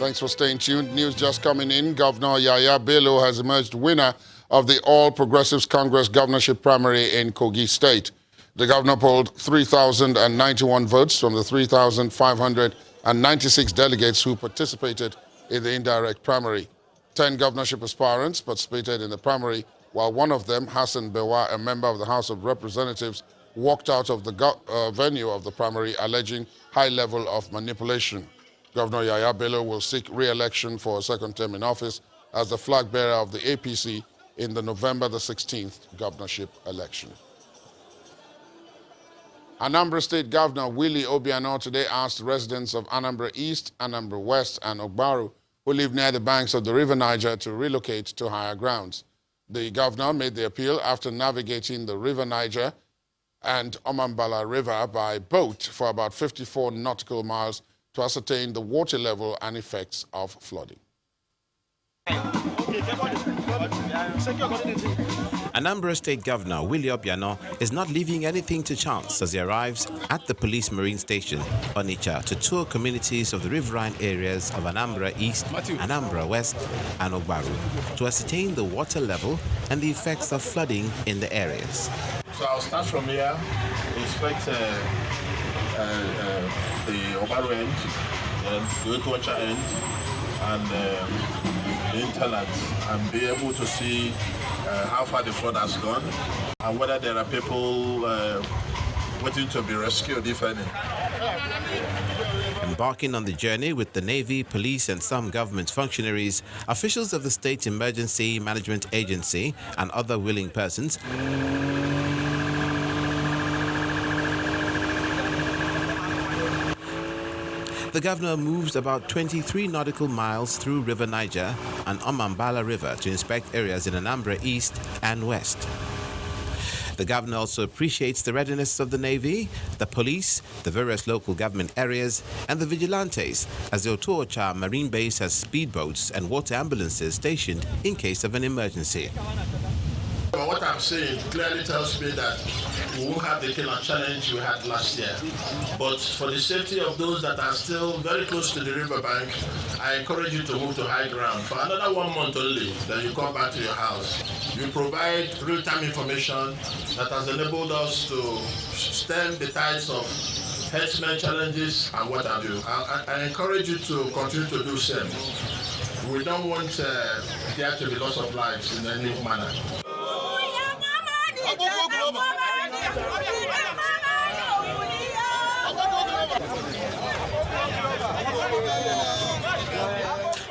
Thanks for staying tuned. News just coming in. Governor Yaya Bello has emerged winner of the All Progressives Congress governorship primary in Kogi State. The governor polled 3,091 votes from the 3,596 delegates who participated in the indirect primary. 10 governorship aspirants participated in the primary, while one of them, Hassan Bewa, a member of the House of Representatives, walked out of the venue of the primary alleging high level of manipulation. Governor Yaya Bello will seek re-election for a second term in office as the flag bearer of the APC in the November the 16th governorship election. Anambra State Governor Willie Obiano today asked residents of Anambra East, Anambra West, and Ogbaru who live near the banks of the River Niger to relocate to higher grounds. The governor made the appeal after navigating the River Niger and Omambala River by boat for about 54 nautical miles to ascertain the water level and effects of flooding. Anambra State Governor Willie Obiano is not leaving anything to chance as he arrives at the police marine station, Onitsha, to tour communities of the riverine areas of Anambra East, Anambra West, and Ogbaru to ascertain the water level and the effects of flooding in the areas. So I'll start from here, inspect the Ogbaru end, then the Onitsha end, and the hinterlands, and be able to see how far the flood has gone and whether there are people waiting to be rescued, if any. Embarking on the journey with the Navy, police, and some government functionaries, officials of the State Emergency Management Agency, and other willing persons, the governor moves about 23 nautical miles through River Niger and Omambala River to inspect areas in Anambra East and West. The governor also appreciates the readiness of the Navy, the police, the various local government areas, and the vigilantes, as the Otuocha Marine Base has speedboats and water ambulances stationed in case of an emergency. But what I'm saying clearly tells me that we won't have the kind of challenge we had last year. But for the safety of those that are still very close to the riverbank, I encourage you to move to high ground. For another 1 month only, then you come back to your house. You provide real-time information that has enabled us to stem the tides of herdsmen challenges and what have you. I encourage you to continue to do the same. We don't want there to be loss of lives in any manner.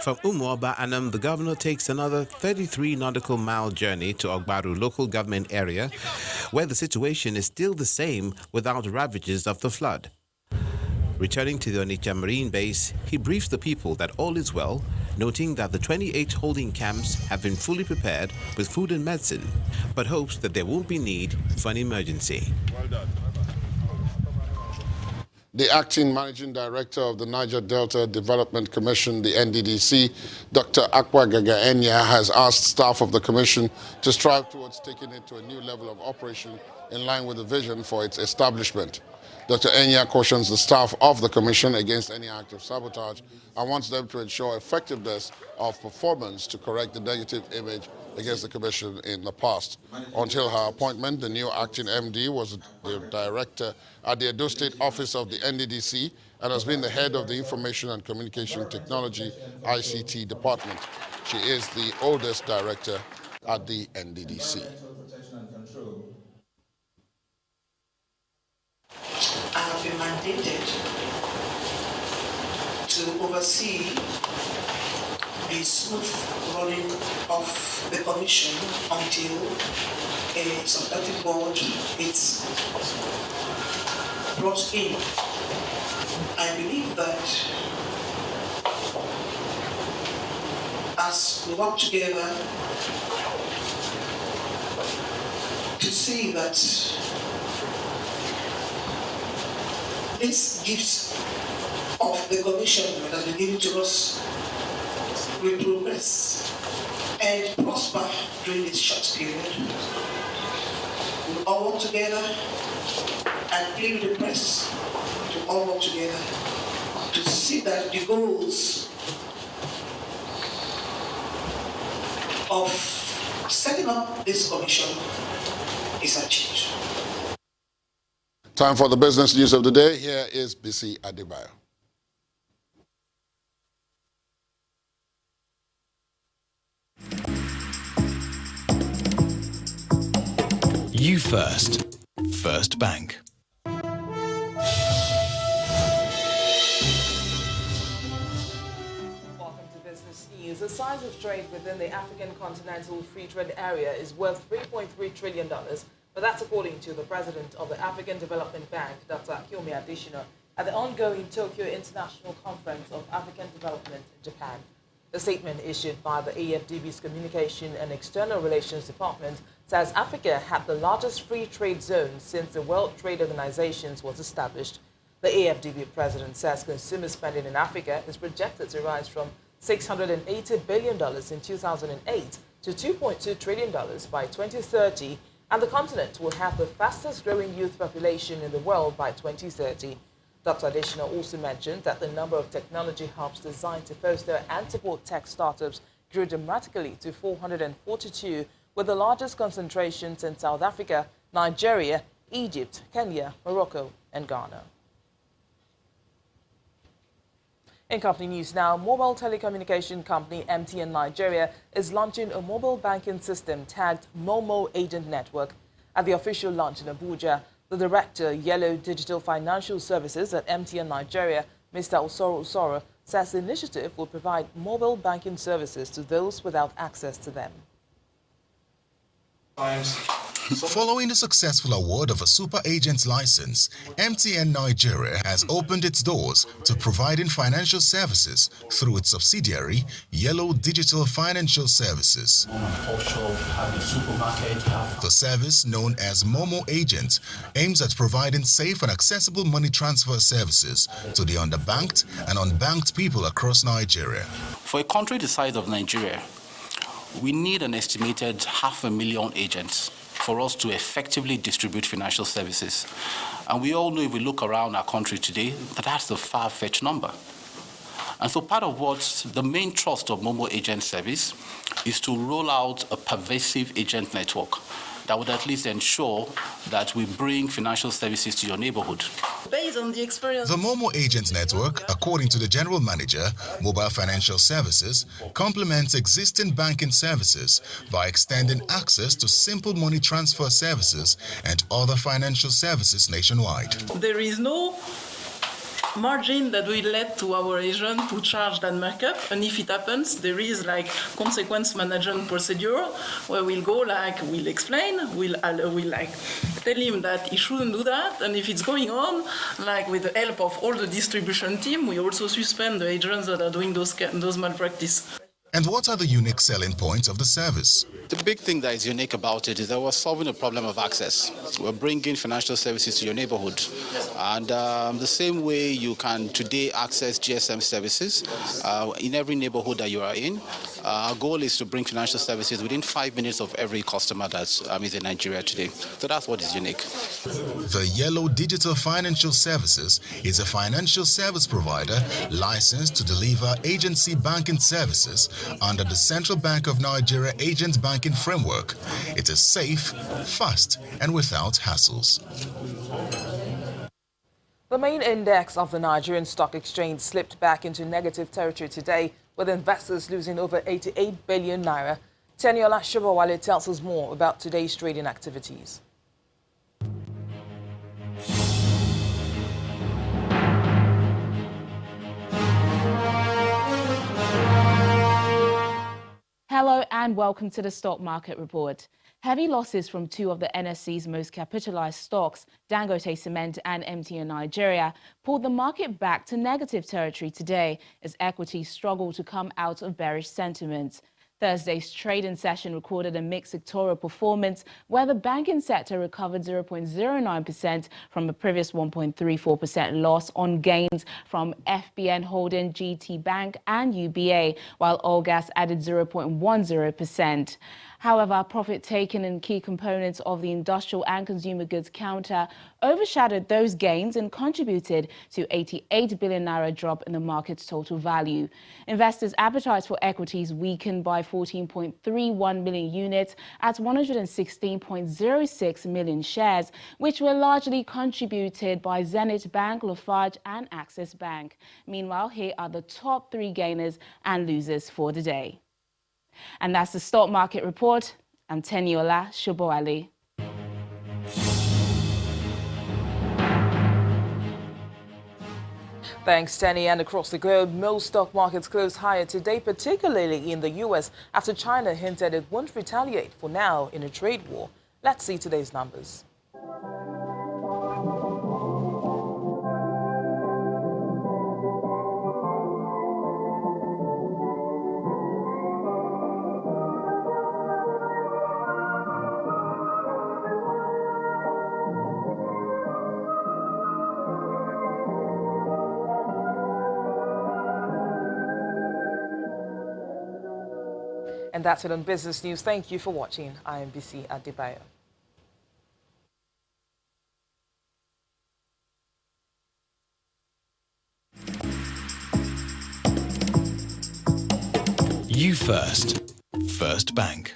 From Umuoba Anam, the governor takes another 33 nautical mile journey to Ogbaru local government area, where the situation is still the same without ravages of the flood. Returning to the Onitsha Marine Base, he briefs the people that all is well, noting that the 28 holding camps have been fully prepared with food and medicine, but hopes that there won't be need for an emergency. Well done. The acting managing director of the Niger Delta Development Commission, the NDDC, Dr. Akwa Gagaenya, has asked staff of the commission to strive towards taking it to a new level of operation in line with the vision for its establishment. Dr. Enya cautions the staff of the commission against any act of sabotage and wants them to ensure effectiveness of performance to correct the negative image against the commission in the past. Until her appointment, the new acting MD was the director at the Edo State Office of the NDDC and has been the head of the Information and Communication Technology ICT department. She is the oldest director at the NDDC. I have been mandated to oversee the smooth running of the commission until a substantive board is brought in. I believe that as we work together to see that this gift of the commission that has been given to us will progress and prosper during this short period. We'll all work together and plead with the press to all work together to see that the goals of setting up this commission is achieved. Time for the business news of the day. Here is Bisi Adebayo. You First. First Bank. The size of trade within the African Continental Free Trade Area is worth $3.3 trillion, but that's according to the president of the African Development Bank, Dr. Akiomi Adesina, at the ongoing Tokyo International Conference of African Development in Japan. The statement issued by the AFDB's Communication and External Relations Department says Africa had the largest free trade zone since the World Trade Organization was established. The AFDB president says consumer spending in Africa is projected to rise from $680 billion in 2008 to $2.2 trillion by 2030, and the continent will have the fastest growing youth population in the world by 2030. Dr. Adesina also mentioned that the number of technology hubs designed to foster and support tech startups grew dramatically to 442, with the largest concentrations in South Africa, Nigeria, Egypt, Kenya, Morocco, and Ghana. In company news now, mobile telecommunication company MTN Nigeria is launching a mobile banking system tagged Momo Agent Network. At the official launch in Abuja, the director, Yellow Digital Financial Services at MTN Nigeria, Mr. Osoro, says the initiative will provide mobile banking services to those without access to them. Following the successful award of a super agent's license, MTN Nigeria has opened its doors to providing financial services through its subsidiary, Yellow Digital Financial Services. The service, known as Momo Agent, aims at providing safe and accessible money transfer services to the underbanked and unbanked people across Nigeria. For a country the size of Nigeria, we need an estimated 500,000 agents for us to effectively distribute financial services. And we all know, if we look around our country today, that that's a far-fetched number. And so part of what the main thrust of Momo Agent Service is to roll out a pervasive agent network that would at least ensure that we bring financial services to your neighborhood. Based on the experience, the Momo Agent Network, according to the General Manager, Mobile Financial Services, complements existing banking services by extending access to simple money transfer services and other financial services nationwide. There is no margin that will lead to our agent to charge that markup, and if it happens, there is like consequence management procedure where we'll explain, we'll like tell him that he shouldn't do that, and if it's going on, like with the help of all the distribution team, we also suspend the agents that are doing those malpractice. And what are the unique selling points of the service? The big thing that is unique about it is that we're solving a problem of access. We're bringing financial services to your neighborhood. And the same way you can today access GSM services in every neighborhood that you are in, our goal is to bring financial services within 5 minutes of every customer that is in Nigeria today. So that's what is unique. The Yellow Digital Financial Services is a financial service provider licensed to deliver agency banking services under the Central Bank of Nigeria Agent Banking Framework. It is safe, fast, and without hassles. The main index of the Nigerian Stock Exchange slipped back into negative territory today, with investors losing over 88 billion naira. Teniola Shobowale tells us more about today's trading activities. Hello and welcome to the Stock Market Report. Heavy losses from two of the NSE's most capitalized stocks, Dangote Cement and MTN Nigeria, pulled the market back to negative territory today as equities struggle to come out of bearish sentiment. Thursday's trading session recorded a mixed sectoral performance where the banking sector recovered 0.09% from a previous 1.34% loss on gains from FBN Holding, GT Bank and UBA, while oil gas added 0.10%. However, profit taken in key components of the industrial and consumer goods counter overshadowed those gains and contributed to 88 billion naira drop in the market's total value. Investors' appetite for equities weakened by 14.31 million units at 116.06 million shares, which were largely contributed by Zenith Bank, Lafarge and Access Bank. Meanwhile, here are the top 3 gainers and losers for the day. And that's the stock market report. I'm Teniola Shoboale. Thanks, Tenny. And across the globe, most stock markets closed higher today, particularly in the U.S., after China hinted it won't retaliate for now in a trade war. Let's see today's numbers. And that's it on Business News. Thank you for watching. I am BC Adebayo. You First. First Bank.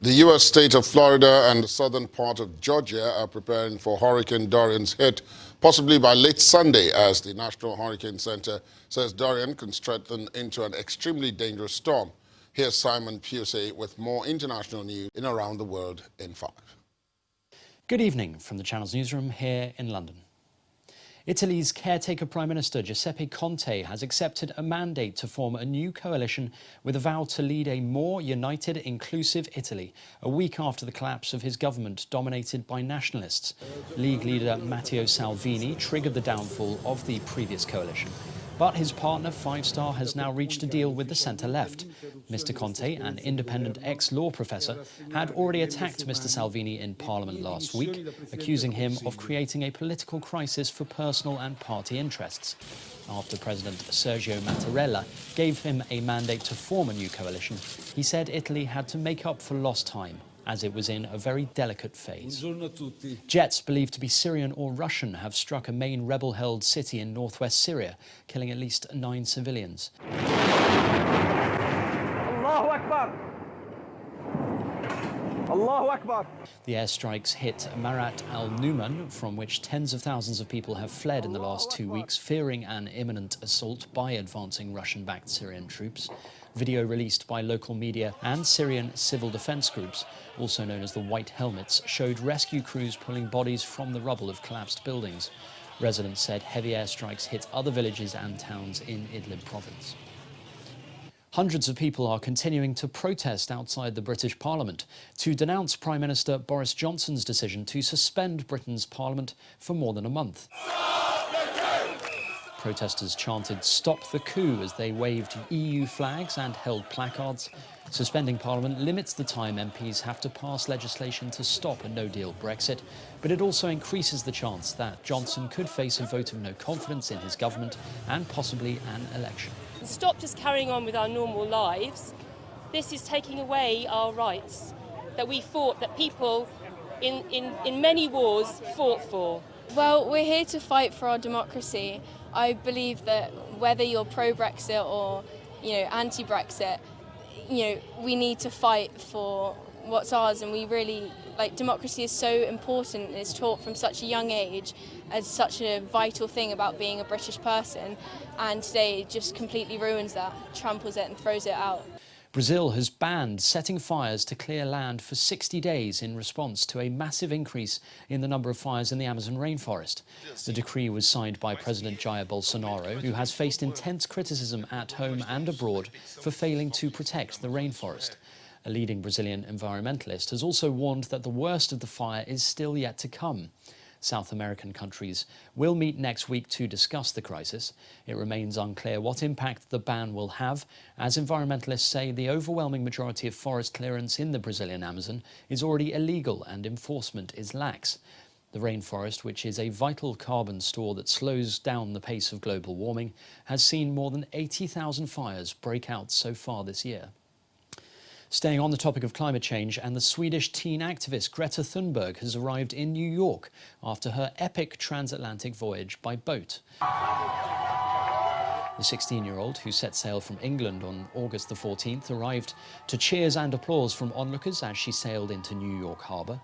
The U.S. state of Florida and the southern part of Georgia are preparing for Hurricane Dorian's hit, possibly by late Sunday, as the National Hurricane Center says Dorian can strengthen into an extremely dangerous storm. Here's Simon Pusey with more international news in Around the World in 5. Good evening from the Channel's newsroom here in London. Italy's caretaker Prime Minister Giuseppe Conte has accepted a mandate to form a new coalition with a vow to lead a more united, inclusive Italy, a week after the collapse of his government dominated by nationalists. League leader Matteo Salvini triggered the downfall of the previous coalition. But his partner, Five Star, has now reached a deal with the centre-left. Mr Conte, an independent ex-law professor, had already attacked Mr Salvini in Parliament last week, accusing him of creating a political crisis for personal and party interests. After President Sergio Mattarella gave him a mandate to form a new coalition, he said Italy had to make up for lost time, as it was in a very delicate phase. Jets believed to be Syrian or Russian have struck a main rebel-held city in northwest Syria, killing at least 9 civilians. Allahu Akbar! Allahu Akbar! The airstrikes hit Marat al-Numan, from which tens of thousands of people have fled in the last 2 weeks, fearing an imminent assault by advancing Russian-backed Syrian troops. Video released by local media and Syrian civil defense groups, also known as the White Helmets, showed rescue crews pulling bodies from the rubble of collapsed buildings. Residents said heavy airstrikes hit other villages and towns in Idlib province. Hundreds of people are continuing to protest outside the British Parliament to denounce Prime Minister Boris Johnson's decision to suspend Britain's Parliament for more than a month. Protesters chanted "Stop the coup" as they waved EU flags and held placards. Suspending Parliament limits the time MPs have to pass legislation to stop a no-deal Brexit, but it also increases the chance that Johnson could face a vote of no confidence in his government and possibly an election. Stop just carrying on with our normal lives. This is taking away our rights that we fought, that people in many wars fought for. Well, we're here to fight for our democracy. I believe that whether you're pro-Brexit or, anti-Brexit, we need to fight for what's ours, and we really, democracy is so important, and it's taught from such a young age as such a vital thing about being a British person, and today it just completely ruins that, tramples it and throws it out. Brazil has banned setting fires to clear land for 60 days in response to a massive increase in the number of fires in the Amazon rainforest. The decree was signed by President Jair Bolsonaro, who has faced intense criticism at home and abroad for failing to protect the rainforest. A leading Brazilian environmentalist has also warned that the worst of the fire is still yet to come. South American countries will meet next week to discuss the crisis. It remains unclear what impact the ban will have, as environmentalists say the overwhelming majority of forest clearance in the Brazilian Amazon is already illegal and enforcement is lax. The rainforest, which is a vital carbon store that slows down the pace of global warming, has seen more than 80,000 fires break out so far this year. Staying on the topic of climate change, and the Swedish teen activist Greta Thunberg has arrived in New York after her epic transatlantic voyage by boat. The 16-year-old, who set sail from England on August the 14th, arrived to cheers and applause from onlookers as she sailed into New York Harbour.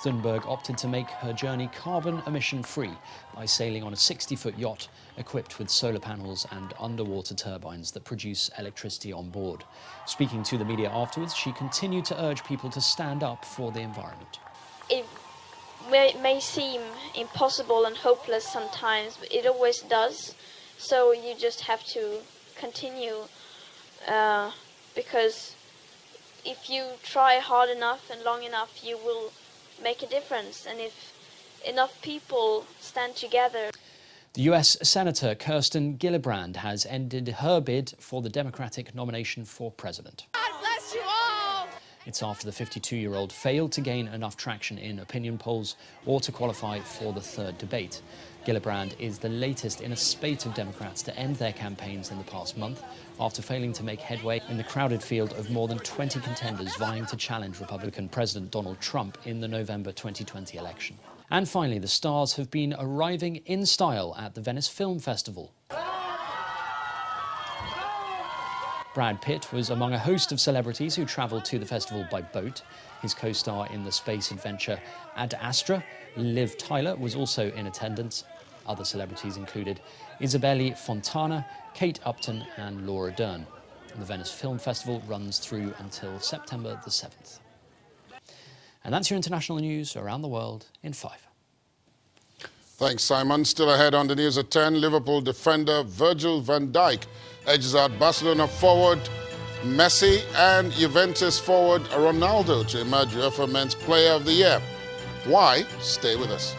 Thunberg opted to make her journey carbon emission-free by sailing on a 60-foot yacht equipped with solar panels and underwater turbines that produce electricity on board. Speaking to the media afterwards, she continued to urge people to stand up for the environment. It may seem impossible and hopeless sometimes, but it always does. So you just have to continue, because if you try hard enough and long enough, you will make a difference. And if enough people stand together. The US Senator Kirsten Gillibrand has ended her bid for the Democratic nomination for president. God bless you all! It's after the 52-year-old failed to gain enough traction in opinion polls or to qualify for the third debate. Gillibrand is the latest in a spate of Democrats to end their campaigns in the past month after failing to make headway in the crowded field of more than 20 contenders vying to challenge Republican President Donald Trump in the November 2020 election. And finally, the stars have been arriving in style at the Venice Film Festival. Brad Pitt was among a host of celebrities who travelled to the festival by boat. His co-star in the space adventure Ad Astra, Liv Tyler, was also in attendance. Other celebrities included Isabelle Fontana, Kate Upton and Laura Dern. The Venice Film Festival runs through until September the 7th. And that's your international news around the world in 5. Thanks, Simon. Still ahead on the news at 10, Liverpool defender Virgil van Dijk edges out Barcelona forward Messi and Juventus forward Ronaldo to emerge UEFA Men's Player of the Year. Why? Stay with us.